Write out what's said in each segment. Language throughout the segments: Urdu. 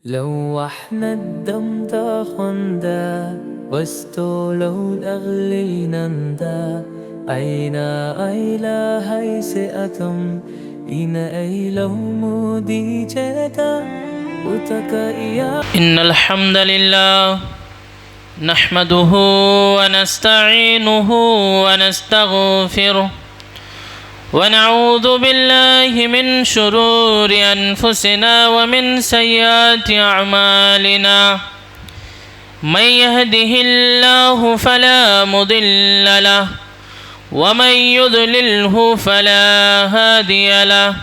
لوحنا الدم تاخندا واستولوا الأغلي نندا أين أيلا هيسئتم إن أيلو مودي جتا وتكايا. إن الحمد لله نحمده ونستعينه ونستغفره ونعوذ بالله من شرور أنفسنا ومن سيئات أعمالنا. من يهده الله فلا مضل له ومن يضلله فلا هادي له.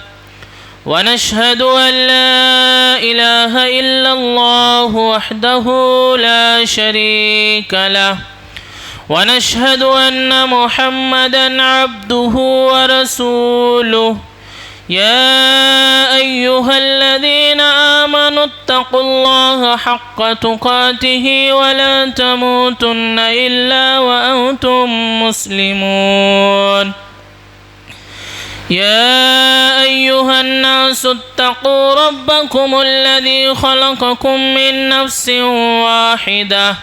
ونشهد أن لا إله إلا الله وحده لا شريك له. ونشهد أن محمدًا عبده ورسوله. يا أيها الذين آمنوا اتقوا الله حق تقاته ولا تموتن إلا وأنتم مسلمون. يا أيها الناس اتقوا ربكم الذي خلقكم من نفس واحدة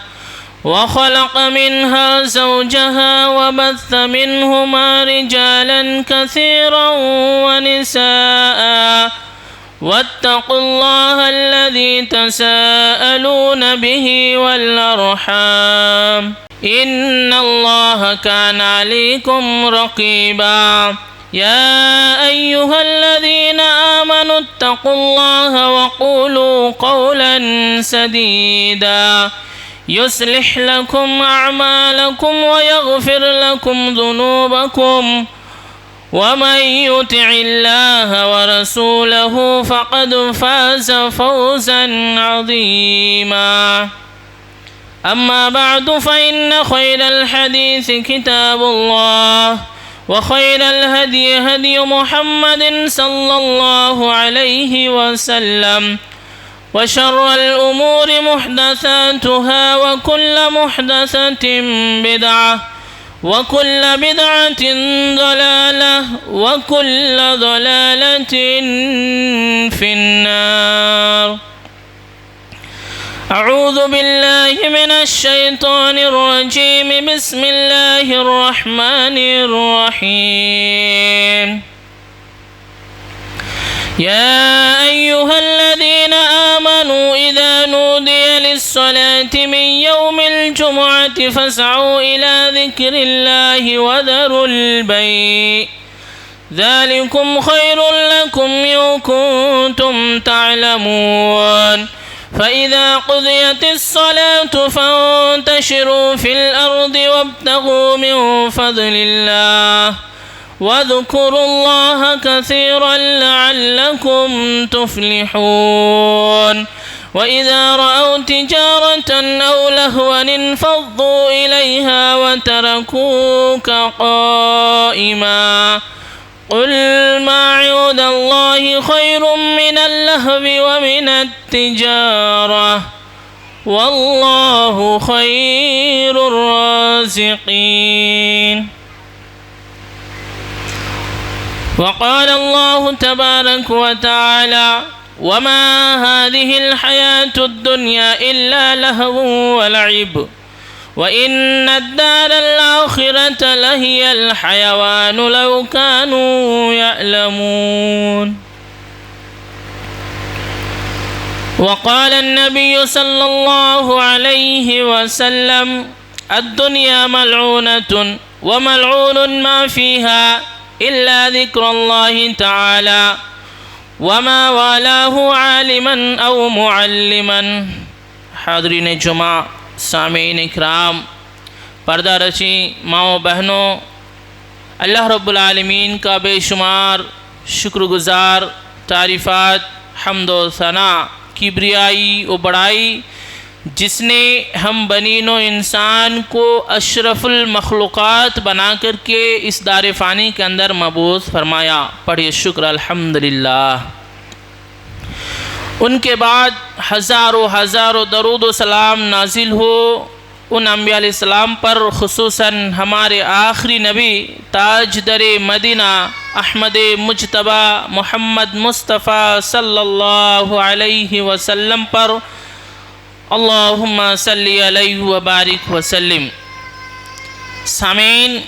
وخلق منها زوجها وبث منهما رجالا كثيرا ونساء واتقوا الله الذي تساءلون به والأرحام إن الله كان عليكم رقيبا. يا أيها الذين آمنوا اتقوا الله وقولوا قولا سديدا يصلح لكم أعمالكم ويغفر لكم ذنوبكم ومن يطع الله ورسوله فقد فاز فوزا عظيما. أما بعد فإن خير الحديث كتاب الله وخير الهدي هدي محمد صلى الله عليه وسلم وشر الأمور محدثاتها وكل محدثة بدعة وكل بدعة ضلالة وكل ضلالة في النار. أعوذ بالله من الشيطان الرجيم. بسم الله الرحمن الرحيم. يا أيها الذين آمنوا إذا نودي للصلاة من يوم الجمعة فاسعوا إلى ذكر الله وذروا البيع ذلكم خير لكم إن كنتم تعلمون. فإذا قضيت الصلاة فانتشروا في الأرض وابتغوا من فضل الله واذكروا الله كثيرا لعلكم تفلحون. وإذا رأوا تجارة أو لهوا انفضوا إليها وتركوك قائما. قل ما عند الله خير من اللهو ومن التجارة والله خير الرازقين. وقال الله تبارك وتعالى وما هذه الحياة الدنيا إلا لهو ولعب وإن الدار الآخرة لهي الحيوان لو كانوا يعلمون. وقال النبي صلى الله عليه وسلم الدنيا ملعونة وملعون ما فيها إلا ذكر الله تعالى وما والاه عالما أو معلما. حاضرین جمعہ، سامعین اکرام، پردہ رچی ماؤں بہنوں، اللہ رب العالمین کا بے شمار شکر گزار، تعریفات، حمد و ثنا، کبریائی و بڑائی، جس نے ہم بنی نوع انسان کو اشرف المخلوقات بنا کر کے اس دار فانی کے اندر مبعوث فرمایا. پڑھیے شکر الحمدللہ. ان کے بعد ہزاروں درود و سلام نازل ہو ان انبیاء علیہ السلام پر، خصوصاً ہمارے آخری نبی تاج در مدینہ احمد مجتبی محمد مصطفیٰ صلی اللہ علیہ وسلم پر اللہم صلی علیہ وبارک وسلم۔ سامعین،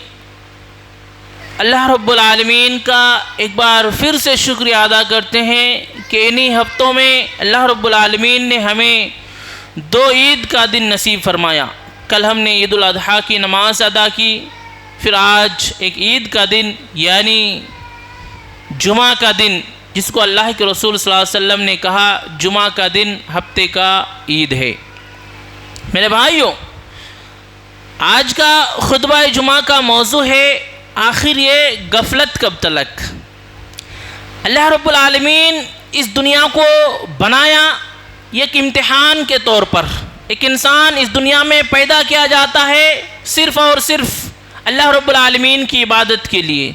اللہ رب العالمین کا ایک بار پھر سے شکریہ ادا کرتے ہیں کہ انہی ہفتوں میں اللہ رب العالمین نے ہمیں 2 عید کا دن نصیب فرمایا۔ کل ہم نے عید الاضحیٰ کی نماز ادا کی، پھر آج ایک عید کا دن یعنی جمعہ کا دن، جس کو اللہ کے رسول صلی اللہ علیہ وسلم نے کہا جمعہ کا دن ہفتے کا عید ہے۔ میرے بھائیوں، آج کا خطبہ جمعہ کا موضوع ہے آخر یہ غفلت کب تلک۔ اللہ رب العالمین اس دنیا کو بنایا ایک امتحان کے طور پر۔ ایک انسان اس دنیا میں پیدا کیا جاتا ہے صرف اور صرف اللہ رب العالمین کی عبادت کے لیے۔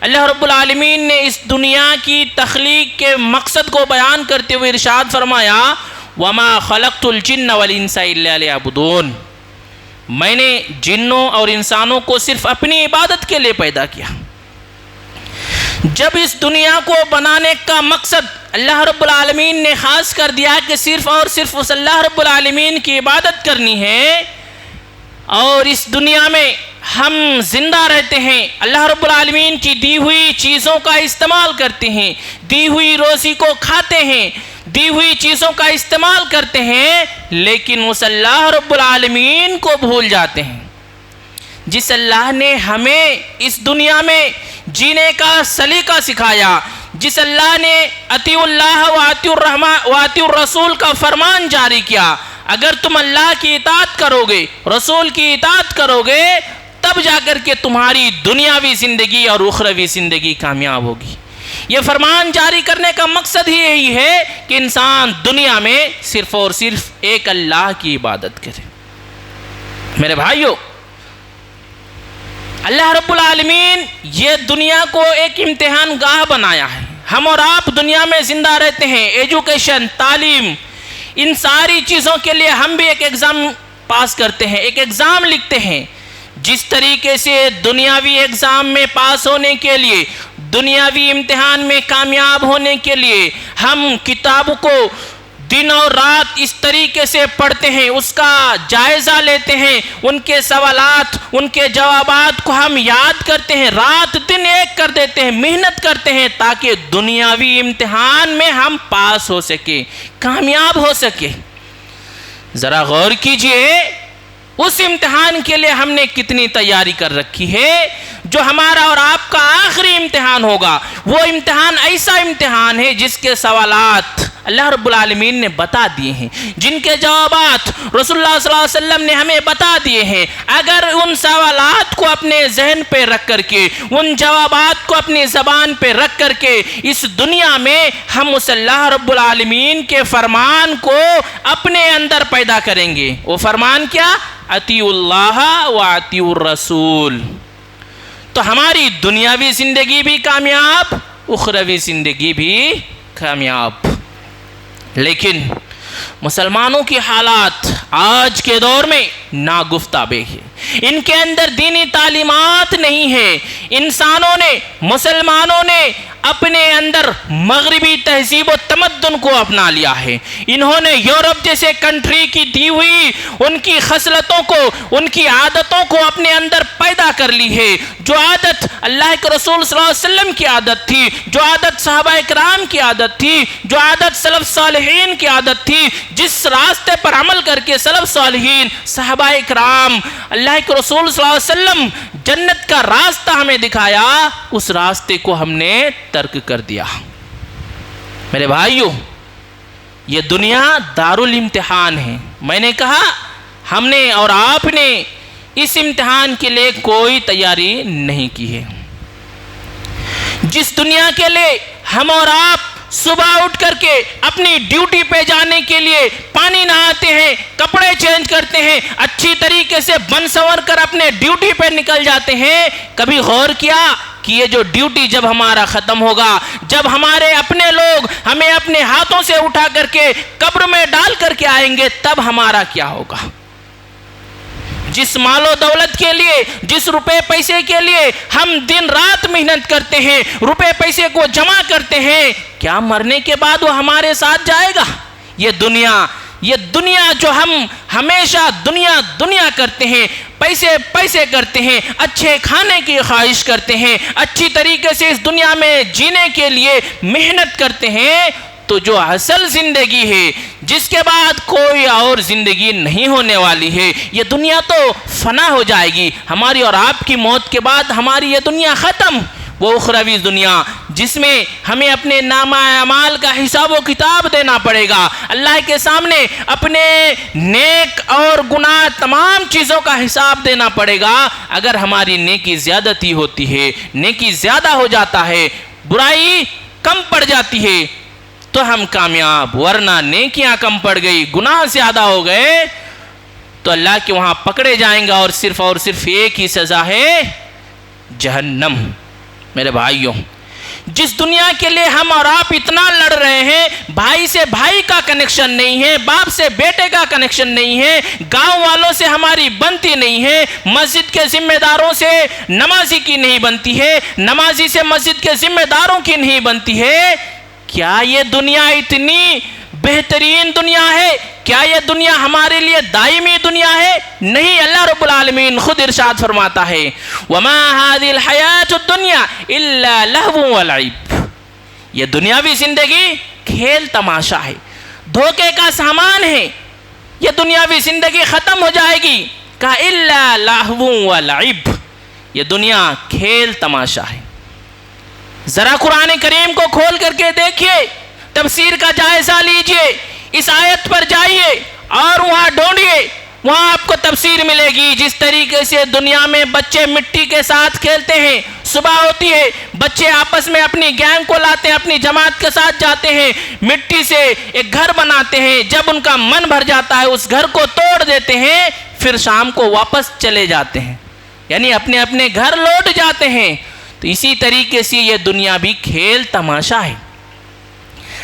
اللہ رب العالمین نے اس دنیا کی تخلیق کے مقصد کو بیان کرتے ہوئے ارشاد فرمایا وَمَا خَلَقْتُ الْجِنَّ وَالْإِنسَ إِلَّا لِيَعْبُدُونِ، میں نے جنوں اور انسانوں کو صرف اپنی عبادت کے لیے پیدا کیا۔ جب اس دنیا کو بنانے کا مقصد اللہ رب العالمین نے خاص کر دیا کہ صرف اور صرف اس اللہ رب العالمین کی عبادت کرنی ہے، اور اس دنیا میں ہم زندہ رہتے ہیں، اللہ رب العالمین کی دی ہوئی چیزوں کا استعمال کرتے ہیں، دی ہوئی روزی کو کھاتے ہیں، دی ہوئی چیزوں کا استعمال کرتے ہیں، لیکن اس اللہ رب العالمین کو بھول جاتے ہیں جس اللہ نے ہمیں اس دنیا میں جینے کا سلیقہ سکھایا، جس اللہ نے اطیعوا اللہ واطیعوا الرسول کا فرمان جاری کیا۔ اگر تم اللہ کی اطاعت کرو گے، رسول کی اطاعت کرو گے، تب جا کر کے تمہاری دنیاوی زندگی اور اخروی زندگی کامیاب ہوگی۔ یہ فرمان جاری کرنے کا مقصد ہی یہی ہے کہ انسان دنیا میں صرف اور صرف ایک اللہ کی عبادت کرے۔ میرے بھائیوں، اللہ رب العالمین یہ دنیا کو ایک امتحان گاہ بنایا ہے۔ ہم اور آپ دنیا میں زندہ رہتے ہیں، ایجوکیشن، تعلیم، ان ساری چیزوں کے لیے ہم بھی ایک ایگزام پاس کرتے ہیں، ایک ایگزام لکھتے ہیں۔ جس طریقے سے دنیاوی ایگزام میں پاس ہونے کے لیے، دنیاوی امتحان میں کامیاب ہونے کے لیے ہم کتاب کو دن اور رات اس طریقے سے پڑھتے ہیں، اس کا جائزہ لیتے ہیں، ان کے سوالات، ان کے جوابات کو ہم یاد کرتے ہیں، رات دن ایک کر دیتے ہیں، محنت کرتے ہیں تاکہ دنیاوی امتحان میں ہم پاس ہو سکیں، کامیاب ہو سکیں۔ ذرا غور کیجئے اس امتحان کے لیے ہم نے کتنی تیاری کر رکھی ہے۔ جو ہمارا اور آپ کا آخری امتحان ہوگا، وہ امتحان ایسا امتحان ہے جس کے سوالات اللہ رب العالمین نے بتا دیے ہیں، جن کے جوابات رسول اللہ صلی اللہ علیہ وسلم نے ہمیں بتا دیے ہیں۔ اگر ان سوالات کو اپنے ذہن پہ رکھ کر کے، ان جوابات کو اپنی زبان پہ رکھ کر کے اس دنیا میں ہم اس اللہ رب العالمین کے فرمان کو اپنے اندر پیدا کریں گے۔ وہ فرمان کیا؟ اطیعوا اللہ واطیعوا الرسول، تو ہماری دنیاوی زندگی بھی کامیاب، اخروی زندگی بھی کامیاب۔ لیکن مسلمانوں کی حالات آج کے دور میں ناگفتابے ہیں، ان کے اندر دینی تعلیمات نہیں ہے۔ انسانوں نے، مسلمانوں نے اپنے اندر مغربی تہذیب و تمدن کو اپنا لیا ہے۔ انہوں نے یورپ جیسے کنٹری کی دی ہوئی ان کی خصلتوں کو، ان کی عادتوں کو اپنے اندر پیدا کر لی ہے۔ جو عادت اللہ کے رسول صلی اللہ علیہ وسلم کی عادت تھی، جو عادت صحابہ اکرام کی عادت تھی، جو عادت سلف صالحین کی عادت تھی، جس راستے پر عمل کر کے سلف صالحین، صحابہ اکرام، اللہ کے رسول صلی اللہ علیہ وسلم جنت کا راستہ ہمیں دکھایا، اس راستے کو ہم نے ترک کر دیا۔ میرے بھائیوں، یہ دنیا دارالامتحان ہے۔ میں نے کہا ہم نے اور آپ نے اس امتحان کے لیے کوئی تیاری نہیں کی ہے۔ جس دنیا کے لیے ہم اور آپ صبح اٹھ کر کے اپنی ڈیوٹی پہ جانے کے لیے پانی نہاتے ہیں، کپڑے چینج کرتے ہیں، اچھی طریقے سے بن سنور کر اپنے ڈیوٹی پہ نکل جاتے ہیں، کبھی غور کیا کہ یہ جو ڈیوٹی جب ہمارا ختم ہوگا، جب ہمارے اپنے لوگ ہمیں اپنے ہاتھوں سے اٹھا کر کے قبر میں ڈال کر کے آئیں گے، تب ہمارا کیا ہوگا؟ جس مال و دولت کے لیے، جس روپے پیسے کے لیے ہم دن رات محنت کرتے ہیں، روپے پیسے کو جمع کرتے ہیں، کیا مرنے کے بعد وہ ہمارے ساتھ جائے گا؟ یہ دنیا جو ہم ہمیشہ دنیا کرتے ہیں، پیسے کرتے ہیں، اچھے کھانے کی خواہش کرتے ہیں، اچھی طریقے سے اس دنیا میں جینے کے لیے محنت کرتے ہیں، تو جو اصل زندگی ہے جس کے بعد کوئی اور زندگی نہیں ہونے والی ہے، یہ دنیا تو فنا ہو جائے گی، ہماری اور آپ کی موت کے بعد ہماری یہ دنیا ختم، وہ اخروی دنیا جس میں ہمیں اپنے نامہ اعمال کا حساب و کتاب دینا پڑے گا، اللہ کے سامنے اپنے نیک اور گناہ تمام چیزوں کا حساب دینا پڑے گا۔ اگر ہماری نیکی زیادتی ہوتی ہے، نیکی زیادہ ہو جاتا ہے، برائی کم پڑ جاتی ہے تو ہم کامیاب، ورنہ نیکیاں کم پڑ گئی، گناہ زیادہ ہو گئے تو اللہ کے وہاں پکڑے جائیں گا، اور صرف ایک ہی سزا ہے، جہنم۔ میرے بھائیوں، جس دنیا کے لیے ہم اور آپ اتنا لڑ رہے ہیں، بھائی سے بھائی کا کنیکشن نہیں ہے، باپ سے بیٹے کا کنیکشن نہیں ہے، گاؤں والوں سے ہماری بنتی نہیں ہے، مسجد کے ذمہ داروں سے نمازی کی نہیں بنتی ہے، نمازی سے مسجد کے ذمہ داروں کی نہیں بنتی ہے، کیا یہ دنیا اتنی بہترین دنیا ہے؟ کیا یہ دنیا ہمارے لیے دائمی دنیا ہے؟ نہیں، اللہ رب العالمین خود ارشاد فرماتا ہے وَمَا هَذِهِ الْحَيَاةُ الدُّنْيَا إِلَّا لَهْوٌ وَلَعِبٌ، یہ دنیاوی زندگی کھیل تماشا ہے، دھوکے کا سامان ہے، یہ دنیاوی زندگی ختم ہو جائے گی، کہا إِلَّا لَهْوٌ وَلَعِبٌ، یہ دنیا کھیل تماشا ہے۔ ذرا قرآن کریم کو کھول کر کے دیکھیے، تفسیر کا جائزہ لیجئے، اس آیت پر جائیے اور وہاں ڈھونڈیے، وہاں آپ کو تفسیر ملے گی۔ جس طریقے سے دنیا میں بچے مٹی کے ساتھ کھیلتے ہیں، صبح ہوتی ہے بچے آپس میں اپنی گینگ کو لاتے ہیں، اپنی جماعت کے ساتھ جاتے ہیں، مٹی سے ایک گھر بناتے ہیں، جب ان کا من بھر جاتا ہے اس گھر کو توڑ دیتے ہیں، پھر شام کو واپس چلے جاتے ہیں، یعنی اپنے اپنے گھر لوٹ جاتے ہیں۔ تو اسی طریقے سے یہ دنیا بھی کھیل تماشا ہے۔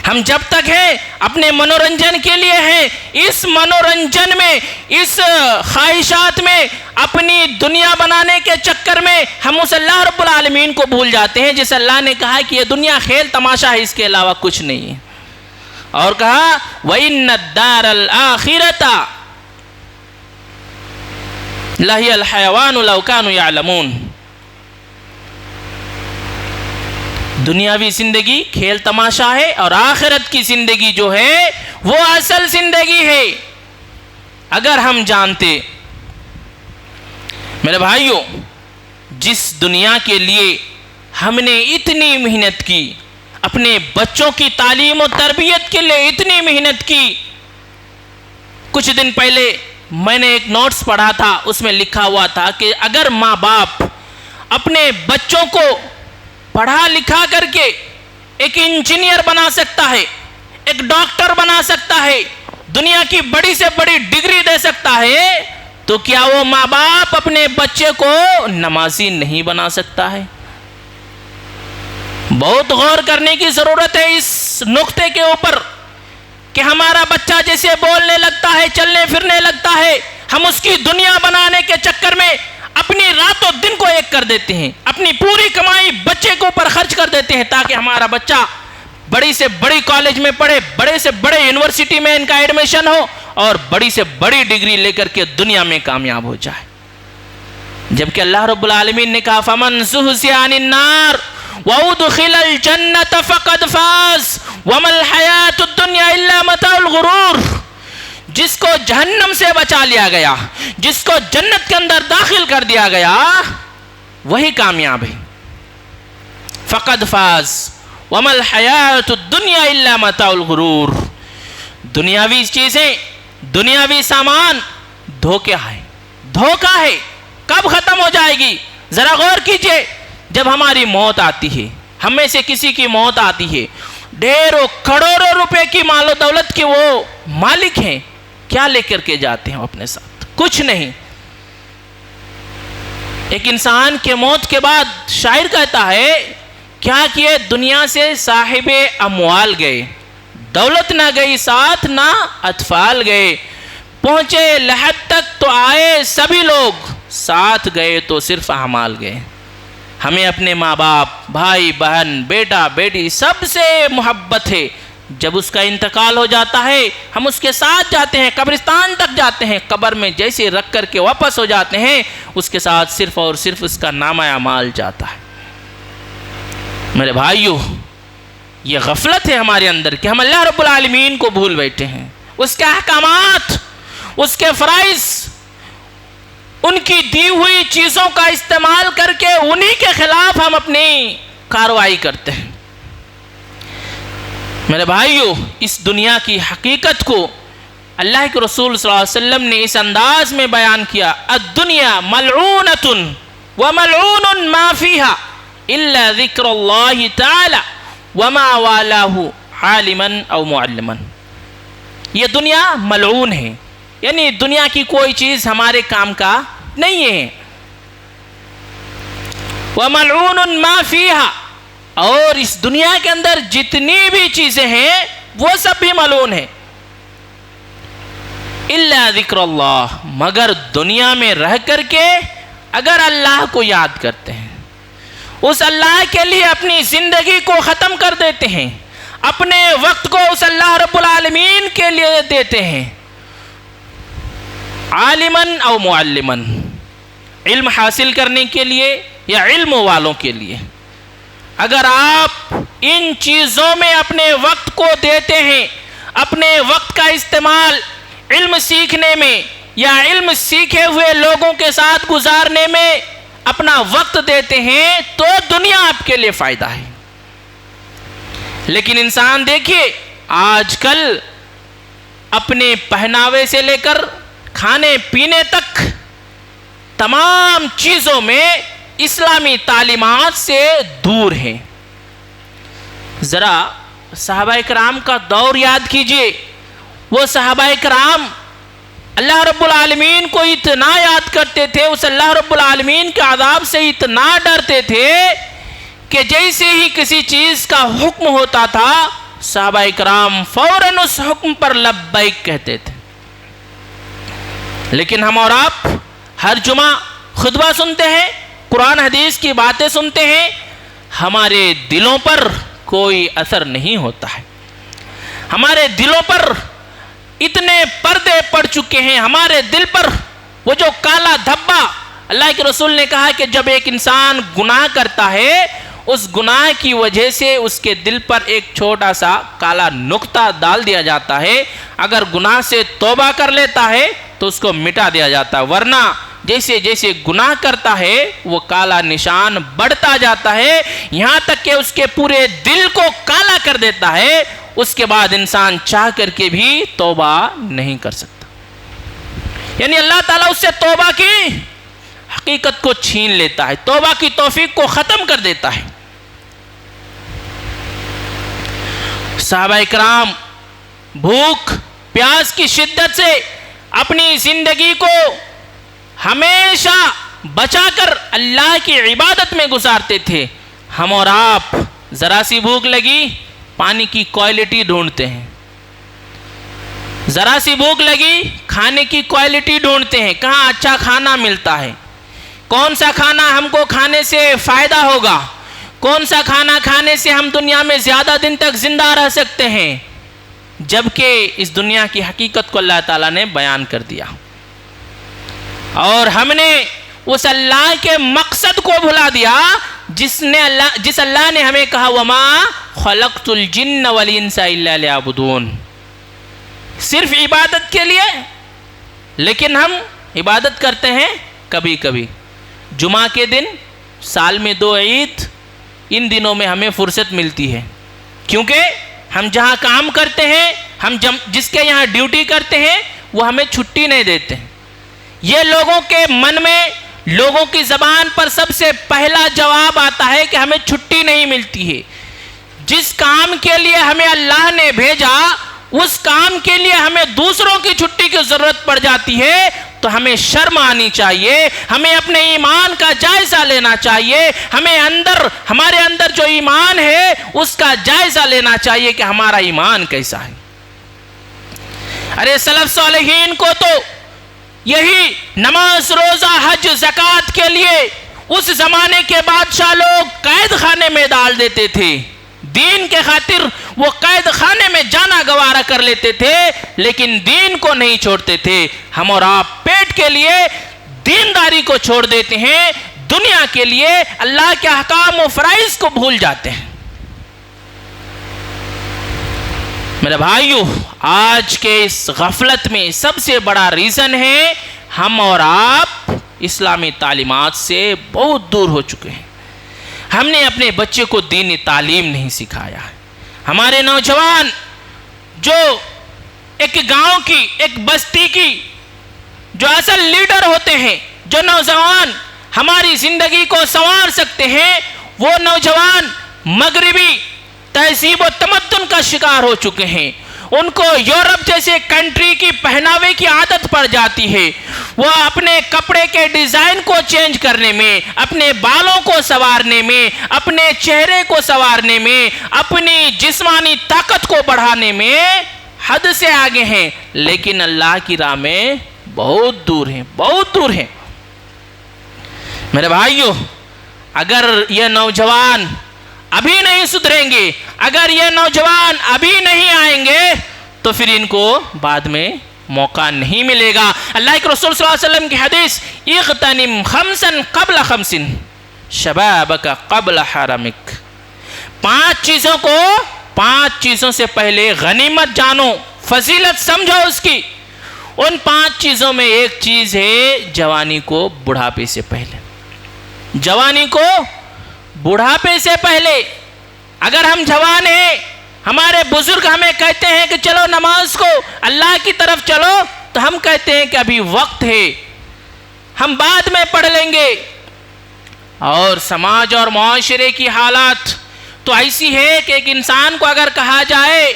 ہم جب تک ہیں اپنے منورنجن کے لیے ہیں، اس منورنجن میں، اس خواہشات میں، اپنی دنیا بنانے کے چکر میں ہم اس اللہ رب العالمین کو بھول جاتے ہیں جس اللہ نے کہا کہ یہ دنیا کھیل تماشا ہے، اس کے علاوہ کچھ نہیں ہے، اور کہا وَإِنَّ الدَّارَ الْآخِرَةَ لَهِيَ الْحَيَوَانُ لَوْ كَانُوا يَعْلَمُونَ، دنیاوی زندگی کھیل تماشا ہے اور آخرت کی زندگی جو ہے وہ اصل زندگی ہے۔ اگر ہم جانتے، میرے بھائیوں، جس دنیا کے لیے ہم نے اتنی محنت کی، اپنے بچوں کی تعلیم و تربیت کے لیے اتنی محنت کی، کچھ دن پہلے میں نے ایک نوٹس پڑھا تھا، اس میں لکھا ہوا تھا کہ اگر ماں باپ اپنے بچوں کو پڑھا لکھا کر کے ایک انجینئر بنا سکتا ہے، ایک ڈاکٹر بنا سکتا ہے، دنیا کی بڑی سے بڑی ڈگری دے سکتا ہے، تو کیا وہ ماں باپ اپنے بچے کو نمازی نہیں بنا سکتا ہے؟ بہت غور کرنے کی ضرورت ہے اس نقطے کے اوپر کہ ہمارا بچہ جیسے بولنے لگتا ہے، چلنے پھرنے لگتا ہے، ہم اس کی دنیا بنانے کے چکر میں اپنی رات و دن کو ایک کر دیتے ہیں، اپنی پوری کمائی بچے کے اوپر خرچ کر دیتے ہیں تاکہ ہمارا بچہ بڑی سے بڑی کالج میں پڑھے، بڑے سے بڑے یونیورسٹی میں ان کا ایڈمیشن ہو اور بڑی سے بڑی ڈگری لے کر کے دنیا میں کامیاب ہو جائے، جبکہ اللہ رب العالمین نے کہا فَمَنْ زُحْزِحَ عَنِ النَّارِ وَأُدْخِلَ الْجَنَّةَ فَقَدْ فَازَ وَمَا الْحَيَاةُ الدُّنْيَا إِلَّا مَتَاعُ الْغُرُورِ، جس کو جہنم سے بچا لیا گیا، جس کو جنت کے اندر داخل کر دیا گیا، وہی کامیاب ہے۔ فقد فاز وما الحیات الدنیا الا متاع الغرور، دنیاوی چیزیں، دنیاوی سامان دھوکہ ہے، کب ختم ہو جائے گی؟ ذرا غور کیجئے، جب ہماری موت آتی ہے، ہم میں سے کسی کی موت آتی ہے، ڈھیروں کروڑوں روپے کی مال و دولت کے وہ مالک ہیں، کیا لے کر کے جاتے ہیں اپنے ساتھ؟ کچھ نہیں۔ ایک انسان کے موت کے بعد شاعر کہتا ہے کیا کیے دنیا سے صاحب اموال گئے، دولت نہ گئی ساتھ نہ اطفال گئے، پہنچے لحد تک تو آئے سبھی لوگ، ساتھ گئے تو صرف اعمال گئے۔ ہمیں اپنے ماں باپ، بھائی بہن، بیٹا بیٹی سب سے محبت ہے، جب اس کا انتقال ہو جاتا ہے ہم اس کے ساتھ جاتے ہیں، قبرستان تک جاتے ہیں، قبر میں جیسے رکھ کر کے واپس ہو جاتے ہیں، اس کے ساتھ صرف اور صرف اس کا نامہ اعمال جاتا ہے۔ میرے بھائیو، یہ غفلت ہے ہمارے اندر کہ ہم اللہ رب العالمین کو بھول بیٹھے ہیں، اس کے احکامات، اس کے فرائض، ان کی دی ہوئی چیزوں کا استعمال کر کے انہی کے خلاف ہم اپنی کارروائی کرتے ہیں۔ میرے بھائیو، اس دنیا کی حقیقت کو اللہ کے رسول صلی اللہ علیہ وسلم نے اس انداز میں بیان کیا، الدنیا ملعونۃ وملعون ما فیہا الا ذکر اللہ تعالی وما والاہ عالما او معلما۔ یہ دنیا ملعون ہے، یعنی دنیا کی کوئی چیز ہمارے کام کا نہیں ہے۔ وَمَلْعُونٌ مَا فِيهَا، اور اس دنیا کے اندر جتنی بھی چیزیں ہیں وہ سب بھی ملعون ہیں۔ إِلَّا ذِكْرَ اللَّهِ، مگر دنیا میں رہ کر کے اگر اللہ کو یاد کرتے ہیں، اس اللہ کے لیے اپنی زندگی کو ختم کر دیتے ہیں، اپنے وقت کو اس اللہ رب العالمین کے لیے دیتے ہیں، عالماً او معلماً، علم حاصل کرنے کے لیے یا علم والوں کے لیے، اگر آپ ان چیزوں میں اپنے وقت کو دیتے ہیں، اپنے وقت کا استعمال علم سیکھنے میں یا علم سیکھے ہوئے لوگوں کے ساتھ گزارنے میں اپنا وقت دیتے ہیں، تو دنیا آپ کے لیے فائدہ ہے۔ لیکن انسان دیکھیے، آج کل اپنے پہناوے سے لے کر کھانے پینے تک تمام چیزوں میں اسلامی تعلیمات سے دور ہیں۔ ذرا صحابہ کرام کا دور یاد کیجئے، وہ صحابہ کرام اللہ رب العالمین کو اتنا یاد کرتے تھے، اس اللہ رب العالمین کے عذاب سے اتنا ڈرتے تھے کہ جیسے ہی کسی چیز کا حکم ہوتا تھا صحابہ کرام فوراً اس حکم پر لبیک کہتے تھے۔ لیکن ہم اور آپ ہر جمعہ خطبہ سنتے ہیں، قرآن حدیث کی باتیں سنتے ہیں، ہمارے دلوں پر کوئی اثر نہیں ہوتا ہے۔ ہمارے دلوں پر اتنے پردے پڑ چکے ہیں، ہمارے دل پر وہ جو کالا دھبا، اللہ کے رسول نے کہا کہ جب ایک انسان گناہ کرتا ہے، اس گناہ کی وجہ سے اس کے دل پر ایک چھوٹا سا کالا نقطہ ڈال دیا جاتا ہے، اگر گناہ سے توبہ کر لیتا ہے تو اس کو مٹا دیا جاتا ہے، ورنہ جیسے جیسے گناہ کرتا ہے وہ کالا نشان بڑھتا جاتا ہے، یہاں تک کہ اس کے پورے دل کو کالا کر دیتا ہے، اس کے بعد انسان چاہ کر کے بھی توبہ نہیں کر سکتا۔ یعنی اللہ تعالیٰ اس سے توبہ کی حقیقت کو چھین لیتا ہے، توبہ کی توفیق کو ختم کر دیتا ہے۔ صحابہ کرام بھوک پیاس کی شدت سے اپنی زندگی کو ہمیشہ بچا کر اللہ کی عبادت میں گزارتے تھے۔ ہم اور آپ ذرا سی بھوک لگی، پانی کی کوالٹی ڈھونڈتے ہیں، ذرا سی بھوک لگی کھانے کی کوالٹی ڈھونڈتے ہیں، کہاں اچھا کھانا ملتا ہے، کون سا کھانا ہم کو کھانے سے فائدہ ہوگا، کون سا کھانا کھانے سے ہم دنیا میں زیادہ دن تک زندہ رہ سکتے ہیں، جبکہ اس دنیا کی حقیقت کو اللہ تعالیٰ نے بیان کر دیا، اور ہم نے اس اللہ کے مقصد کو بھلا دیا جس اللہ نے ہمیں کہا وَمَا خَلَقْتُ الْجِنَّ وَالْإِنسَ إِلَّا لِيَعْبُدُونَ، صرف عبادت کے لیے۔ لیکن ہم عبادت کرتے ہیں کبھی کبھی، جمعہ کے دن، سال میں 2 عید، ان دنوں میں ہمیں فرصت ملتی ہے، کیونکہ ہم جہاں کام کرتے ہیں، ہم جس کے یہاں ڈیوٹی کرتے ہیں، وہ ہمیں چھٹی نہیں دیتے ہیں۔ یہ لوگوں کے من میں، لوگوں کی زبان پر سب سے پہلا جواب آتا ہے کہ ہمیں چھٹی نہیں ملتی ہے۔ جس کام کے لیے ہمیں اللہ نے بھیجا، اس کام کے لیے ہمیں دوسروں کی چھٹی کی ضرورت پڑ جاتی ہے، تو ہمیں شرم آنی چاہیے، ہمیں اپنے ایمان کا جائزہ لینا چاہیے، ہمارے اندر جو ایمان ہے اس کا جائزہ لینا چاہیے کہ ہمارا ایمان کیسا ہے۔ ارے سلف صالحین کو تو یہی نماز روزہ حج زکوٰۃ کے لیے اس زمانے کے بادشاہ لوگ قید خانے میں ڈال دیتے تھے، دین کے خاطر وہ قید خانے میں جانا گوارا کر لیتے تھے، لیکن دین کو نہیں چھوڑتے تھے۔ ہم اور آپ پیٹ کے لیے دینداری کو چھوڑ دیتے ہیں، دنیا کے لیے اللہ کے احکام و فرائض کو بھول جاتے ہیں۔ میرے بھائیو، آج کے اس غفلت میں سب سے بڑا ریزن ہے ہم اور آپ اسلامی تعلیمات سے بہت دور ہو چکے ہیں۔ ہم نے اپنے بچے کو دینی تعلیم نہیں سکھایا۔ ہمارے نوجوان جو ایک گاؤں کی، ایک بستی کی جو اصل لیڈر ہوتے ہیں، جو نوجوان ہماری زندگی کو سنوار سکتے ہیں، وہ نوجوان مغربی تہذیب و تمدن کا شکار ہو چکے ہیں۔ ان کو یورپ جیسے کنٹری کی پہناوے کی عادت پڑ جاتی ہے۔ وہ اپنے کپڑے کے ڈیزائن کو چینج کرنے میں، اپنے بالوں کو سنوارنے میں، اپنے چہرے کو سنوارنے میں، اپنی جسمانی طاقت کو بڑھانے میں حد سے آگے ہیں، لیکن اللہ کی راہ میں بہت دور ہیں، بہت دور ہیں۔ میرے بھائیو، اگر یہ نوجوان ابھی نہیں سدھریں گے، اگر یہ نوجوان ابھی نہیں آئیں گے تو پھر ان کو بعد میں موقع نہیں ملے گا۔ اللہ کے رسول صلی اللہ علیہ وسلم کی حدیث، اغتنم خمسا قبل خمس شبابک قبل حرمک، پانچ چیزوں سے پہلے غنیمت جانو، فضیلت سمجھو اس کی۔ ان پانچ چیزوں میں ایک چیز ہے جوانی کو بڑھاپے سے پہلے، جوانی کو بڑھاپے سے پہلے۔ اگر ہم جوان ہیں، ہمارے بزرگ ہمیں کہتے ہیں کہ چلو نماز کو، اللہ کی طرف چلو، تو ہم کہتے ہیں کہ ابھی وقت ہے، ہم بعد میں پڑھ لیں گے۔ اور سماج اور معاشرے کی حالات تو ایسی ہے کہ ایک انسان کو اگر کہا جائے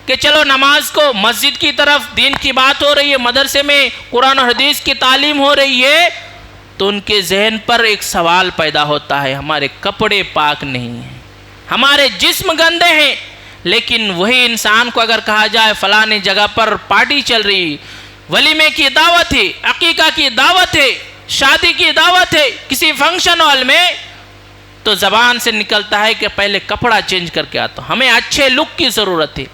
کہ چلو نماز کو، مسجد کی طرف، دین کی بات ہو رہی ہے، مدرسے میں قرآن و حدیث کی تعلیم ہو رہی ہے، تو ان کے ذہن پر ایک سوال پیدا ہوتا ہے، ہمارے کپڑے پاک نہیں ہیں، ہمارے جسم گندے ہیں۔ لیکن وہی انسان کو اگر کہا جائے فلاں جگہ پر پارٹی چل رہی، ولیمے کی دعوت ہے، عقیقہ کی دعوت ہے، شادی کی دعوت ہے، کسی فنکشن ہال میں، تو زبان سے نکلتا ہے کہ پہلے کپڑا چینج کر کے آتا ہوں، ہمیں اچھے لک کی ضرورت ہے،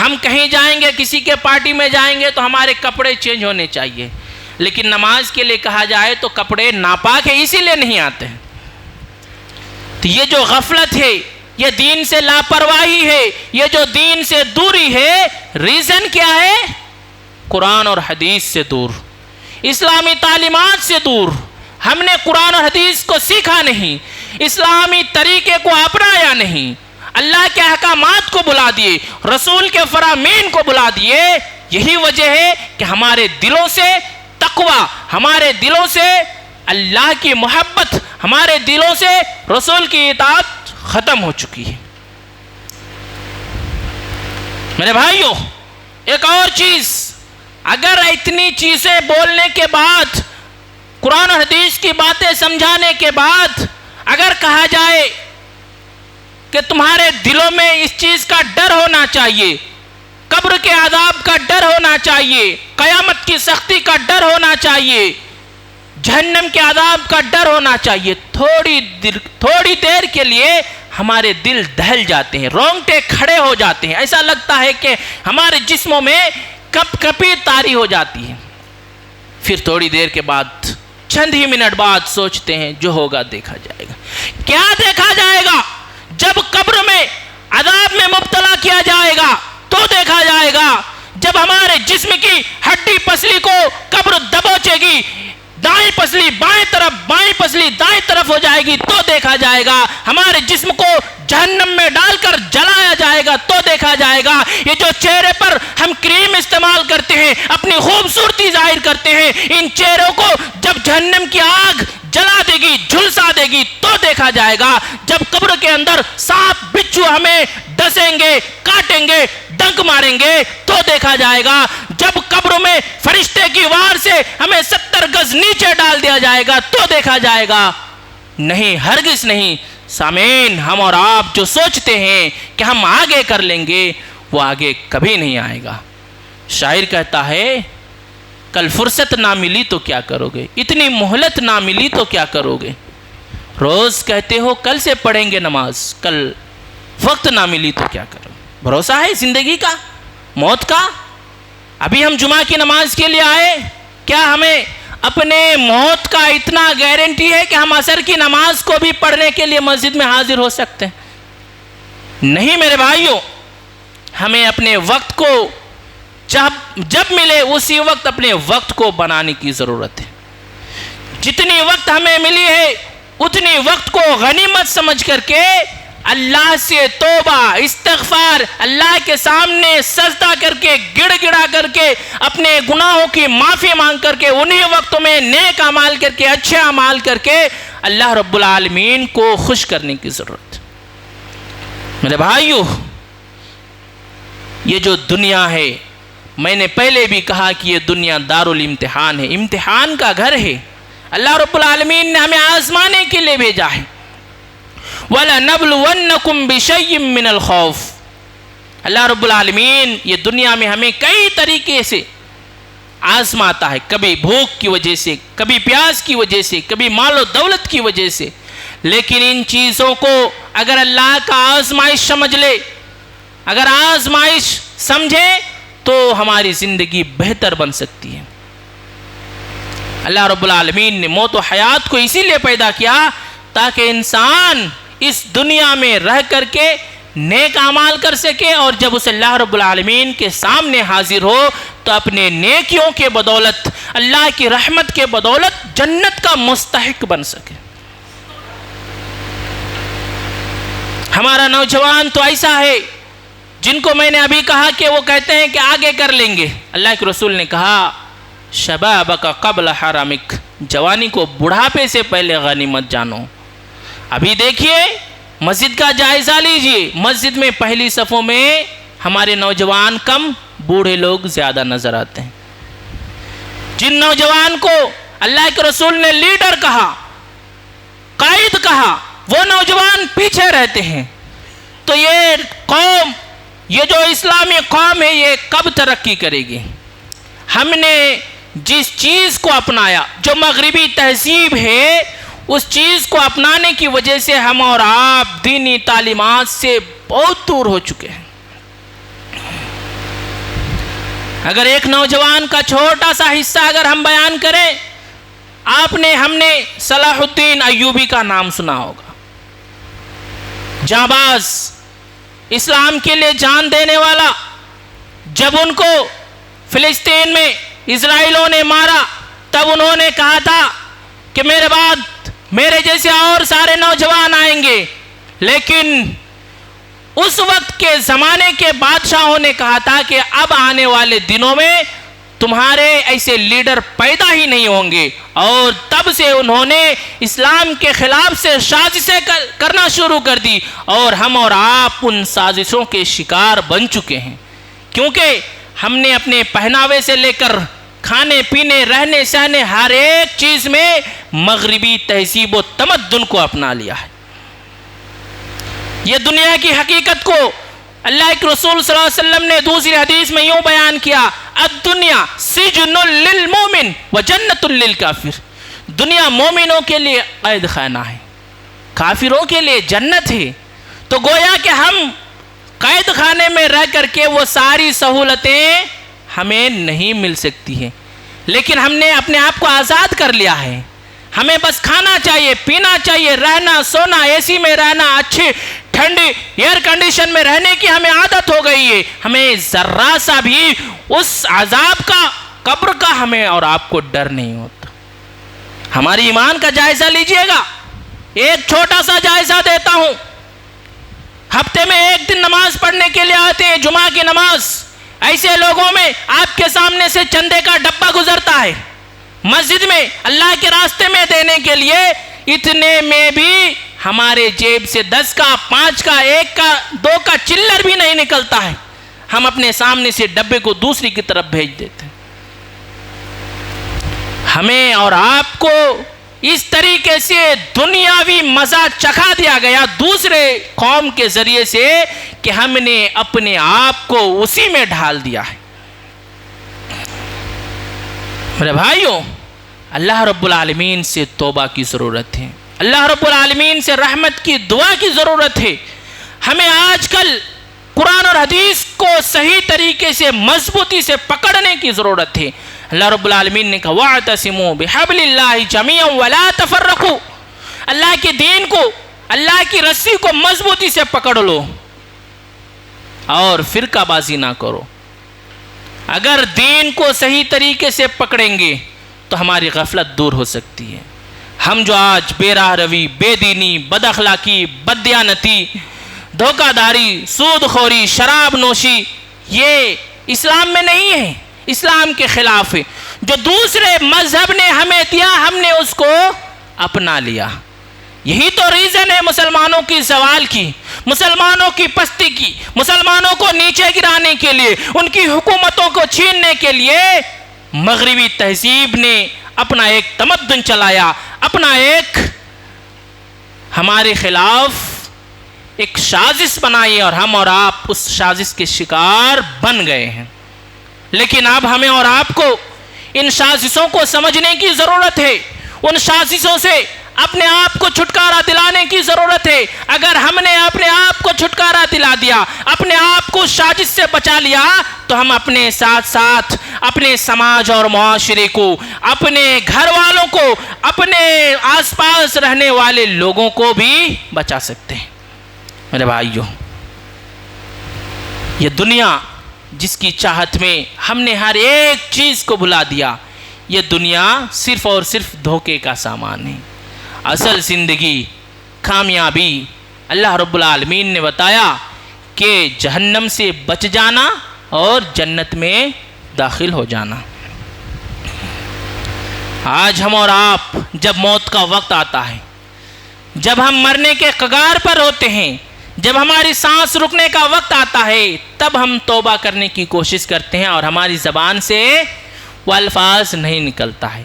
ہم کہیں جائیں گے، کسی کے پارٹی میں جائیں گے تو ہمارے کپڑے چینج ہونے چاہیے۔ لیکن نماز کے لیے کہا جائے تو کپڑے ناپاک ہے، اسی لیے نہیں آتے ہیں۔ تو یہ جو غفلت ہے، یہ دین سے لاپرواہی ہے، یہ جو دین سے دوری ہے، ریزن کیا ہے؟ قرآن اور حدیث سے دور، اسلامی تعلیمات سے دور۔ ہم نے قرآن اور حدیث کو سیکھا نہیں، اسلامی طریقے کو اپنایا نہیں، اللہ کے احکامات کو بلا دیے، رسول کے فرامین کو بلا دیے۔ یہی وجہ ہے کہ ہمارے دلوں سے تقوی، ہمارے دلوں سے اللہ کی محبت، ہمارے دلوں سے رسول کی اطاعت ختم ہو چکی ہے۔ میرے بھائیوں، ایک اور چیز، اگر اتنی چیزیں بولنے کے بعد، قرآن و حدیث کی باتیں سمجھانے کے بعد اگر کہا جائے کہ تمہارے دلوں میں اس چیز کا ڈر ہونا چاہیے، قبر کے عذاب کا ڈر ہونا چاہیے، قیامت کی سختی کا ڈر ہونا چاہیے، جہنم کے عذاب کا ڈر ہونا چاہیے، تھوڑی دیر کے لیے ہمارے دل دہل جاتے ہیں، رونگٹے کھڑے ہو جاتے ہیں، ایسا لگتا ہے کہ ہمارے جسموں میں کپ کپی طاری ہو جاتی ہے۔ پھر تھوڑی دیر کے بعد، چند ہی منٹ بعد سوچتے ہیں جو ہوگا دیکھا جائے گا۔ کیا دیکھا جائے گا؟ جب قبر میں عذاب میں مبتلا کیا جائے گا تو دیکھا جائے گا، جب ہمارے جسم کی ہڈی پسلی کو قبر دبوچے گی، دائیں پسلی بائیں طرف، بائیں پسلی دائیں طرف ہو جائے گی تو دیکھا جائے گا، ہمارے جسم کو جہنم میں ڈال کر جلایا جائے گا تو دیکھا جائے گا۔ یہ جو چہرے پر ہم کریم استعمال کرتے ہیں، اپنی خوبصورتی ظاہر کرتے ہیں، ان چہروں کو جب جہنم کی آگ جلا دے گی، جھلسا دے گی تو دیکھا جائے گا۔ جب قبر کے اندر سانپ بچھو ہمیں ڈسیں گے، کاٹیں گے، ڈنک ماریں گے تو دیکھا جائے گا۔ جب قبر میں فرشتے کی وار سے ہمیں 70 گز نیچے ڈال دیا جائے گا تو دیکھا جائے گا۔ نہیں، ہرگز نہیں۔ سامعین، ہم اور آپ جو سوچتے ہیں کہ ہم آگے کر لیں گے، وہ آگے کبھی نہیں آئے گا۔ شاعر کہتا ہے کل فرصت نہ ملی تو کیا کرو گے، اتنی مہلت نہ ملی تو کیا کرو گے، روز کہتے ہو کل سے پڑھیں گے نماز، کل وقت نہ ملی تو کیا کرو گے۔ بھروسہ ہے زندگی کا، موت کا؟ ابھی ہم جمعہ کی نماز کے لیے آئے، کیا ہمیں اپنے موت کا اتنا گارنٹی ہے کہ ہم عصر کی نماز کو بھی پڑھنے کے لیے مسجد میں حاضر ہو سکتے ہیں؟ نہیں میرے بھائیوں، ہمیں اپنے وقت کو جب ملے اسی وقت اپنے وقت کو بنانے کی ضرورت ہے۔ جتنی وقت ہمیں ملی ہے اتنی وقت کو غنیمت سمجھ کر کے اللہ سے توبہ استغفار، اللہ کے سامنے سجدہ کر کے گڑ گڑا کر کے اپنے گناہوں کی معافی مانگ کر کے انہی وقتوں میں نیک اعمال کر کے اچھے اعمال کر کے اللہ رب العالمین کو خوش کرنے کی ضرورت ہے۔ میرے بھائیو، یہ جو دنیا ہے، میں نے پہلے بھی کہا کہ یہ دنیا دارالامتحان ہے، امتحان کا گھر ہے۔ اللہ رب العالمین نے ہمیں آزمانے کے لیے بھیجا ہے۔ وَلَنَبْلُوَنَّكُمْ بِشَيْءٍ مِّنَ الْخَوْفِ، اللہ رب العالمین یہ دنیا میں ہمیں کئی طریقے سے آزماتا ہے، کبھی بھوک کی وجہ سے، کبھی پیاس کی وجہ سے، کبھی مال و دولت کی وجہ سے، لیکن ان چیزوں کو اگر اللہ کا آزمائش سمجھ لے، اگر آزمائش سمجھے تو ہماری زندگی بہتر بن سکتی ہے۔ اللہ رب العالمین نے موت و حیات کو اسی لیے پیدا کیا تاکہ انسان اس دنیا میں رہ کر کے نیک اعمال کر سکے، اور جب اسے اللہ رب العالمین کے سامنے حاضر ہو تو اپنے نیکیوں کے بدولت، اللہ کی رحمت کے بدولت جنت کا مستحق بن سکے۔ ہمارا نوجوان تو ایسا ہے جن کو میں نے ابھی کہا کہ وہ کہتے ہیں کہ آگے کر لیں گے۔ اللہ کے رسول نے کہا شبابک قبل حرمک، جوانی کو بڑھاپے سے پہلے غنیمت جانو۔ ابھی دیکھیے مسجد کا جائزہ لیجئے، مسجد میں پہلی صفوں میں ہمارے نوجوان کم، بوڑھے لوگ زیادہ نظر آتے ہیں۔ جن نوجوان کو اللہ کے رسول نے لیڈر کہا، قائد کہا، وہ نوجوان پیچھے رہتے ہیں۔ تو یہ قوم، یہ جو اسلامی قوم ہے، یہ کب ترقی کرے گی؟ ہم نے جس چیز کو اپنایا، جو مغربی تہذیب ہے، اس چیز کو اپنانے کی وجہ سے ہم اور آپ دینی تعلیمات سے بہت دور ہو چکے ہیں۔ اگر ایک نوجوان کا چھوٹا سا حصہ اگر ہم بیان کریں، ہم نے صلاح الدین ایوبی کا نام سنا ہوگا، جانباز، اسلام کے لیے جان دینے والا۔ جب ان کو فلسطین میں اسرائیلیوں نے مارا تب انہوں نے کہا تھا کہ میرے بعد میرے جیسے اور سارے نوجوان آئیں گے، لیکن اس وقت کے زمانے کے بادشاہوں نے کہا تھا کہ اب آنے والے دنوں میں تمہارے ایسے لیڈر پیدا ہی نہیں ہوں گے، اور تب سے انہوں نے اسلام کے خلاف سے سازشیں کرنا شروع کر دی، اور ہم اور آپ ان سازشوں کے شکار بن چکے ہیں، کیونکہ ہم نے اپنے پہناوے سے لے کر کھانے پینے رہنے سہنے ہر ایک چیز میں مغربی تہذیب و تمدن کو اپنا لیا ہے۔ یہ دنیا کی حقیقت کو اللہ کے رسول صلی اللہ علیہ وسلم نے دوسری حدیث میں یوں بیان کیا، الدنیا سجن للمومن وجنت للکافر، دنیا مومنوں کے لیے قید خانہ ہے، کافروں کے لیے جنت ہے۔ تو گویا کہ ہم قید خانے میں رہ کر کے وہ ساری سہولتیں ہمیں نہیں مل سکتی ہیں، لیکن ہم نے اپنے آپ کو آزاد کر لیا ہے۔ ہمیں بس کھانا چاہیے، پینا چاہیے، رہنا سونا، اے سی میں رہنا، اچھی ٹھنڈی ایئر کنڈیشن میں رہنے کی ہمیں عادت ہو گئی ہے۔ ہمیں ذرا سا بھی اس عذاب کا، قبر کا ہمیں اور آپ کو ڈر نہیں ہوتا۔ ہماری ایمان کا جائزہ لیجئے گا، ایک چھوٹا سا جائزہ دیتا ہوں۔ ہفتے میں ایک دن نماز پڑھنے کے لیے آتے ہیں، جمعہ کی نماز، ایسے لوگوں میں آپ کے سامنے سے چندے کا ڈبہ گزرتا ہے، مسجد میں اللہ کے راستے میں دینے کے لیے، اتنے میں بھی ہمارے جیب سے 10 کا 5 کا 1 کا 2 کا چلر بھی نہیں نکلتا ہے، ہم اپنے سامنے سے ڈبے کو دوسری کی طرف بھیج دیتے ہیں۔ ہمیں اور آپ کو اس طریقے سے دنیاوی مزہ چکھا دیا گیا دوسرے قوم کے ذریعے سے کہ ہم نے اپنے آپ کو اسی میں ڈھال دیا ہے۔ میرے بھائیوں، اللہ رب العالمین سے توبہ کی ضرورت ہے، اللہ رب العالمین سے رحمت کی دعا کی ضرورت ہے۔ ہمیں آج کل قرآن اور حدیث کو صحیح طریقے سے مضبوطی سے پکڑنے کی ضرورت ہے۔ اللہ رب العالمین نے کہا وَاعْتَصِمُوا بِحَبْلِ اللَّهِ جَمِيعًا وَلَا تَفَرَّقُوا، اللہ کے دین کو، اللہ کی رسی کو مضبوطی سے پکڑ لو اور فرقہ بازی نہ کرو۔ اگر دین کو صحیح طریقے سے پکڑیں گے تو ہماری غفلت دور ہو سکتی ہے۔ ہم جو آج بے راہ روی، بے دینی، بد اخلاقی، بددیانتی، دھوکہ داری، سود خوری، شراب نوشی، یہ اسلام میں نہیں ہے، اسلام کے خلاف ہے۔ جو دوسرے مذہب نے ہمیں دیا، ہم نے اس کو اپنا لیا۔ یہی تو ریزن ہے مسلمانوں کی زوال کی، مسلمانوں کی پستی کی، مسلمانوں کو نیچے گرانے کے لیے، ان کی حکومتوں کو چھیننے کے لیے مغربی تہذیب نے اپنا ایک تمدن چلایا، اپنا ایک ہمارے خلاف ایک سازش بنائی، اور ہم اور آپ اس سازش کے شکار بن گئے ہیں۔ لیکن اب ہمیں اور آپ کو ان سازشوں کو سمجھنے کی ضرورت ہے، ان سازشوں سے اپنے آپ کو چھٹکارا دلانے کی ضرورت ہے۔ اگر ہم نے اپنے آپ کو چھٹکارا دلا دیا، اپنے آپ کو سازش سے بچا لیا، تو ہم اپنے ساتھ ساتھ اپنے سماج اور معاشرے کو، اپنے گھر والوں کو، اپنے آس پاس رہنے والے لوگوں کو بھی بچا سکتے ہیں۔ میرے بھائیوں، یہ دنیا جس کی چاہت میں ہم نے ہر ایک چیز کو بھلا دیا، یہ دنیا صرف اور صرف دھوکے کا سامان ہے۔ اصل زندگی، کامیابی، اللہ رب العالمین نے بتایا کہ جہنم سے بچ جانا اور جنت میں داخل ہو جانا۔ آج ہم اور آپ جب موت کا وقت آتا ہے، جب ہم مرنے کے کگار پر ہوتے ہیں، جب ہماری سانس رکنے کا وقت آتا ہے، تب ہم توبہ کرنے کی کوشش کرتے ہیں اور ہماری زبان سے وہ الفاظ نہیں نکلتا ہے۔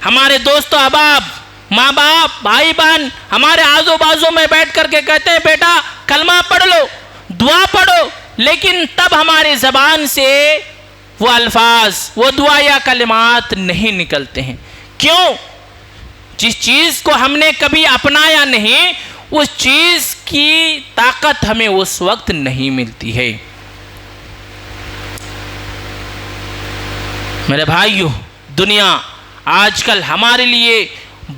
ہمارے دوست و احباب، ماں باپ، بھائی بہن ہمارے آزو بازو میں بیٹھ کر کے کہتے ہیں بیٹا کلمہ پڑھ لو، دعا پڑھو، لیکن تب ہماری زبان سے وہ الفاظ، وہ دعا یا کلمات نہیں نکلتے ہیں۔ کیوں؟ جس چیز کو ہم نے کبھی اپنایا نہیں، اس چیز کی طاقت ہمیں اس وقت نہیں ملتی ہے۔ میرے بھائیو، دنیا آج کل ہمارے لیے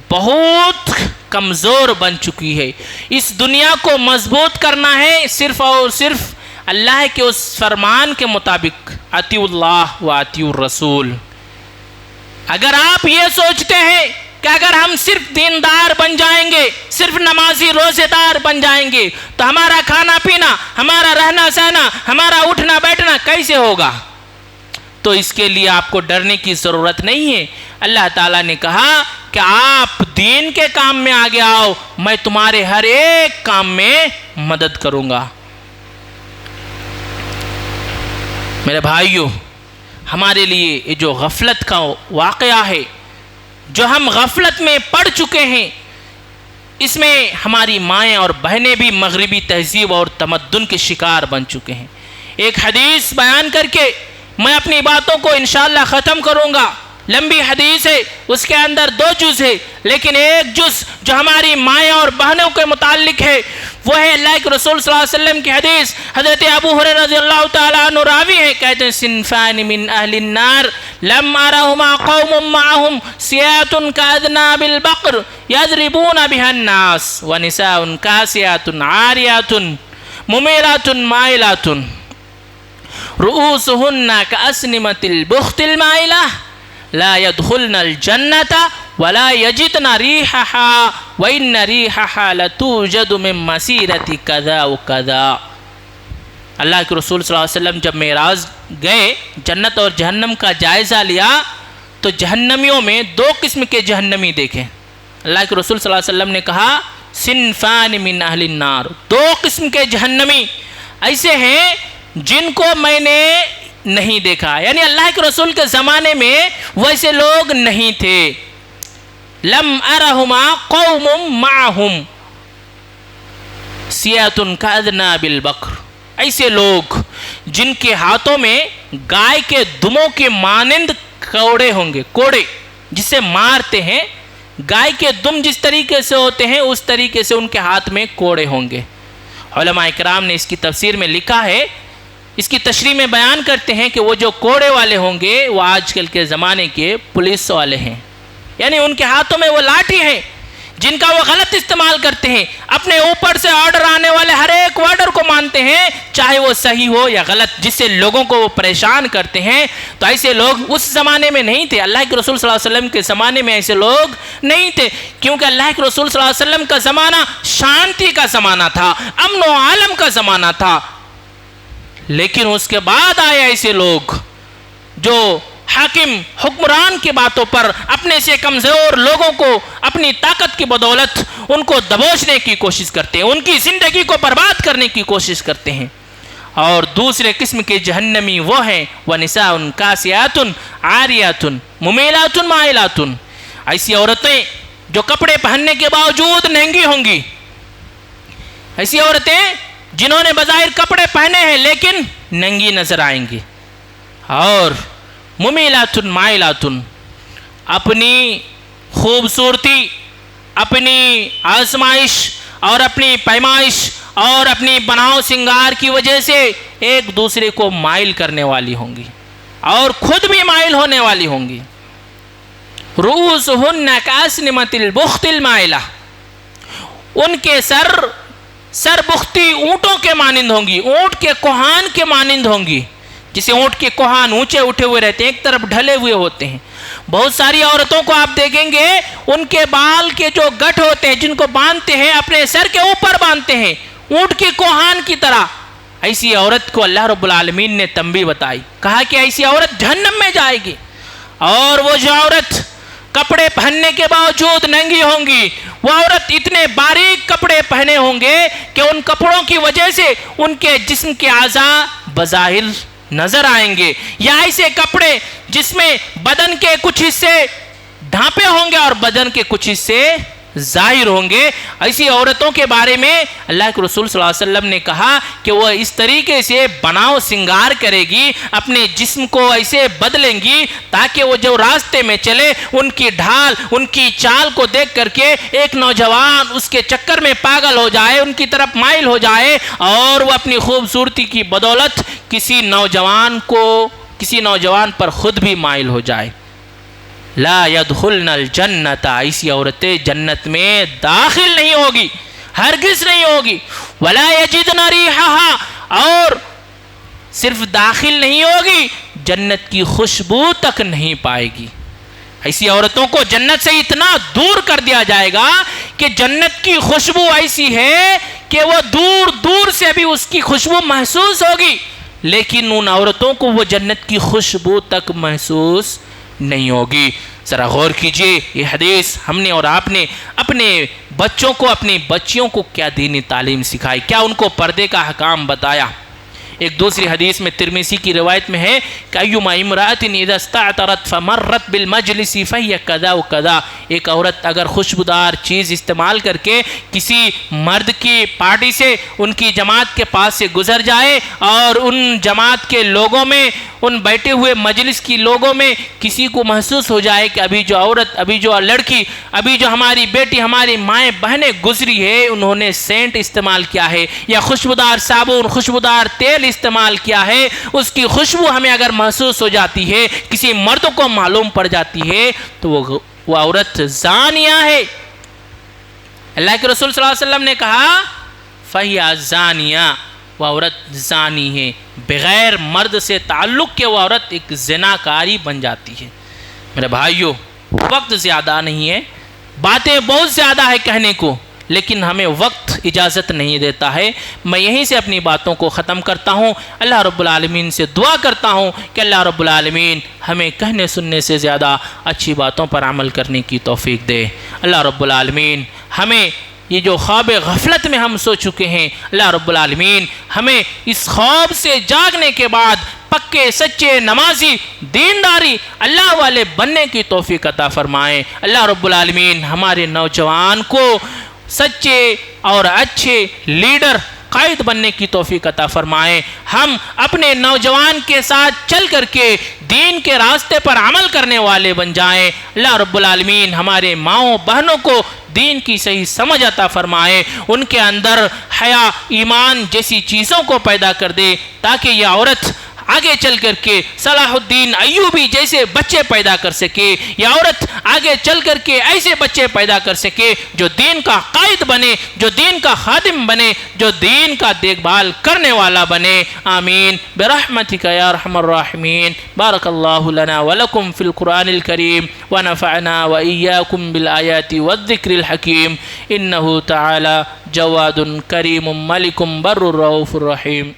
بہت کمزور بن چکی ہے۔ اس دنیا کو مضبوط کرنا ہے صرف اور صرف اللہ کے اس فرمان کے مطابق، اطیعوا اللہ و اطیعوا الرسول۔ اگر آپ یہ سوچتے ہیں کہ اگر ہم صرف دیندار بن جائیں گے، صرف نمازی روزے دار بن جائیں گے، تو ہمارا کھانا پینا، ہمارا رہنا سہنا، ہمارا اٹھنا بیٹھنا کیسے ہوگا؟ تو اس کے لیے آپ کو ڈرنے کی ضرورت نہیں ہے۔ اللہ تعالیٰ نے کہا کہ آپ دین کے کام میں آگے آؤ، میں تمہارے ہر ایک کام میں مدد کروں گا۔ میرے بھائیو، ہمارے لیے یہ جو غفلت کا واقعہ ہے، جو ہم غفلت میں پڑ چکے ہیں، اس میں ہماری مائیں اور بہنیں بھی مغربی تہذیب اور تمدن کے شکار بن چکے ہیں۔ ایک حدیث بیان کر کے میں اپنی باتوں کو انشاءاللہ ختم کروں گا۔ لمبی حدیث ہے، اس کے اندر 2 جز ہے، لیکن ایک جز جو ہماری مائیں اور بہنوں کے متعلق ہے وہ ہے اللہ کے رسول صلی اللہ علیہ وسلم کی حدیث۔ حضرت ابو ہریرہ رضی اللہ تعالیٰ عنہ راوی ہے، کہتے ہیں صنفان من اہل النار لم ارہما قوم معہم سیات کاذناب البقر یضربون بها الناس ونساء کاسیات عاریات ممیلات مائلات رؤوسهن كأسنمة البخت المائلة لا يدخلن الجنة ولا يجدن ريحها وإن ريحها لتوجد من مسيرة كذا وكذا۔ اللہ کے رسول صلی اللہ علیہ وسلم جب معراج گئے، جنت اور جہنم کا جائزہ لیا، تو جہنمیوں میں 2 قسم کے جہنمی دیکھیں۔ اللہ کے رسول صلی اللہ علیہ وسلم نے کہا صنفان من اہل النار، 2 قسم کے جہنمی ایسے ہیں جن کو میں نے نہیں دیکھا، یعنی اللہ کے رسول کے زمانے میں ویسے لوگ نہیں تھے۔ لم ارہما قوم معہم سیات کاذناب البقر، ایسے لوگ جن کے ہاتھوں میں گائے کے دموں کے مانند کوڑے ہوں گے, کوڑے جسے مارتے ہیں, گائے کے دم جس طریقے سے ہوتے ہیں اس طریقے سے ان کے ہاتھ میں کوڑے ہوں گے. علماء کرام نے اس کی تفسیر میں لکھا ہے, اس کی تشریح میں بیان کرتے ہیں کہ وہ جو کوڑے والے ہوں گے وہ آج کل کے زمانے کے پولیس والے ہیں, یعنی ان کے ہاتھوں میں وہ لاٹھی ہیں جن کا وہ غلط استعمال کرتے ہیں, اپنے اوپر سے آرڈر آنے والے ہر ایک آرڈر کو مانتے ہیں چاہے وہ صحیح ہو یا غلط, جس سے لوگوں کو وہ پریشان کرتے ہیں. تو ایسے لوگ اس زمانے میں نہیں تھے, اللہ کے رسول صلی اللہ علیہ وسلم کے زمانے میں ایسے لوگ نہیں تھے, کیونکہ اللہ کے رسول صلی اللہ علیہ وسلم کا زمانہ شانتی کا زمانہ تھا, امن و عالم کا زمانہ تھا. لیکن اس کے بعد آئے ایسے لوگ جو حاکم حکمران کی باتوں پر اپنے سے کمزور لوگوں کو اپنی طاقت کی بدولت ان کو دبوچنے کی کوشش کرتے ہیں, ان کی زندگی کو برباد کرنے کی کوشش کرتے ہیں. اور دوسرے قسم کے جہنمی وہ ہیں وَنِسَاءٌ كَاسِيَاتٌ عَارِيَاتٌ مُمِيلَاتٌ مَائِلَاتٌ, ایسی عورتیں جو کپڑے پہننے کے باوجود ننگی ہوں گی, ایسی عورتیں جنہوں نے بظاہر کپڑے پہنے ہیں لیکن ننگی نظر آئیں گی. اور ممیلاتن مائلاتن, اپنی خوبصورتی, اپنی آزمائش اور اپنی پیمائش اور اپنی بناؤ سنگار کی وجہ سے ایک دوسرے کو مائل کرنے والی ہوں گی اور خود بھی مائل ہونے والی ہوں گی. رؤوسہن کاسنمۃ البخت المائلہ, ان کے سر بختی اونٹوں کے مانند ہوں گی, اونٹ کے کوہان کے مانند ہوں گی. جسے اونٹ کے کوہان اونچے اٹھے ہوئے رہتے ہیں, ایک طرف ڈھلے ہوئے ہوتے ہیں. بہت ساری عورتوں کو آپ دیکھیں گے ان کے بال کے جو گٹھ ہوتے ہیں جن کو باندھتے ہیں اپنے سر کے اوپر باندھتے ہیں اونٹ کے کوہان کی طرح. ایسی عورت کو اللہ رب العالمین نے تنبیہ بتائی, کہا کہ ایسی عورت جہنم میں جائے گی. اور وہ جو عورت کپڑے پہننے کے باوجود ننگی ہوں گی, وہ عورت اتنے باریک کپڑے پہنے ہوں گے کہ ان کپڑوں کی وجہ سے ان کے جسم کے اعضاء بظاہر نظر آئیں گے, یا ایسے کپڑے جس میں بدن کے کچھ حصے ڈھانپے ہوں گے اور بدن کے کچھ حصے ظاہر ہوں گے. ایسی عورتوں کے بارے میں اللہ کے رسول صلی اللہ علیہ وسلم نے کہا کہ وہ اس طریقے سے بناؤ سنگار کرے گی, اپنے جسم کو ایسے بدلیں گی تاکہ وہ جو راستے میں چلے ان کی ڈھال, ان کی چال کو دیکھ کر کے ایک نوجوان اس کے چکر میں پاگل ہو جائے, ان کی طرف مائل ہو جائے اور وہ اپنی خوبصورتی کی بدولت کسی نوجوان پر خود بھی مائل ہو جائے. لا يدخلن الجنت, ایسی عورتیں جنت میں داخل نہیں ہوگی, ہرگز نہیں ہوگی. ولا يجدن ريحها, اور صرف داخل نہیں ہوگی جنت کی خوشبو تک نہیں پائے گی. ایسی عورتوں کو جنت سے اتنا دور کر دیا جائے گا کہ جنت کی خوشبو ایسی ہے کہ وہ دور دور سے بھی اس کی خوشبو محسوس ہوگی, لیکن ان عورتوں کو وہ جنت کی خوشبو تک محسوس نہیں ہوگی. ذرا غور کیجئے, یہ حدیث ہم نے اور آپ نے اپنے بچوں کو, اپنی بچیوں کو کیا دینی تعلیم سکھائی, کیا ان کو پردے کا حکام بتایا. ایک دوسری حدیث میں ترمذی کی روایت میں ہے کہ ایما امرأۃ اذا استعطرت فمرت بالمجلس فهي كذا وكذا, ایک عورت اگر خوشبودار چیز استعمال کر کے کسی مرد کی پارٹی سے ان کی جماعت کے پاس سے گزر جائے اور ان جماعت کے لوگوں میں, ان بیٹھے ہوئے مجلس کی لوگوں میں کسی کو محسوس ہو جائے کہ ابھی جو عورت, ابھی جو لڑکی, ابھی جو ہماری بیٹی, ہماری مائیں بہنیں گزری ہے انہوں نے سینٹ استعمال کیا ہے یا خوشبودار صابن, خوشبودار تیل استعمال کیا ہے, اس کی خوشبو ہمیں اگر محسوس ہو جاتی ہے, کسی مرد کو معلوم پڑ جاتی ہے, تو وہ عورت زانیہ ہے. اللہ کے رسول صلی اللہ علیہ وسلم نے کہا فَهِيَ زَانِيَةٌ, وہ عورت زانی ہے, بغیر مرد سے تعلق کے وہ عورت ایک زناکاری بن جاتی ہے. میرے بھائیو, وقت زیادہ نہیں ہے, باتیں بہت زیادہ ہے کہنے کو, لیکن ہمیں وقت اجازت نہیں دیتا ہے. میں یہیں سے اپنی باتوں کو ختم کرتا ہوں. اللہ رب العالمین سے دعا کرتا ہوں کہ اللہ رب العالمین ہمیں کہنے سننے سے زیادہ اچھی باتوں پر عمل کرنے کی توفیق دے. اللہ رب العالمین ہمیں یہ جو خواب غفلت میں ہم سو چکے ہیں, اللہ رب العالمین ہمیں اس خواب سے جاگنے کے بعد پکے سچے نمازی دینداری اللہ والے بننے کی توفیق عطا فرمائیں. اللہ رب العالمین ہمارے نوجوان کو سچے اور اچھے لیڈر قائد بننے کی توفیق عطا فرمائے. ہم اپنے نوجوان کے ساتھ چل کر کے دین کے راستے پر عمل کرنے والے بن جائیں. اللہ رب العالمین ہمارے ماؤں بہنوں کو دین کی صحیح سمجھ عطا فرمائے, ان کے اندر حیا ایمان جیسی چیزوں کو پیدا کر دے, تاکہ یہ عورت آگے چل کر کے صلاح الدین ایوبی جیسے بچے پیدا کر سکے, یہ عورت آگے چل کر کے ایسے بچے پیدا کر سکے جو دین کا قائد بنے, جو دین کا خادم بنے, جو دین کا دیکھ بھال کرنے والا بنے. آمین برحمتک یا ارحم الراحمین. بارک اللہ لنا ولکم فی القرآن الکریم ونفعنا وإیاکم بالآیات والذکر الحکیم. انہ تعالی جواد کریم ملک بر الرؤوف الرحیم.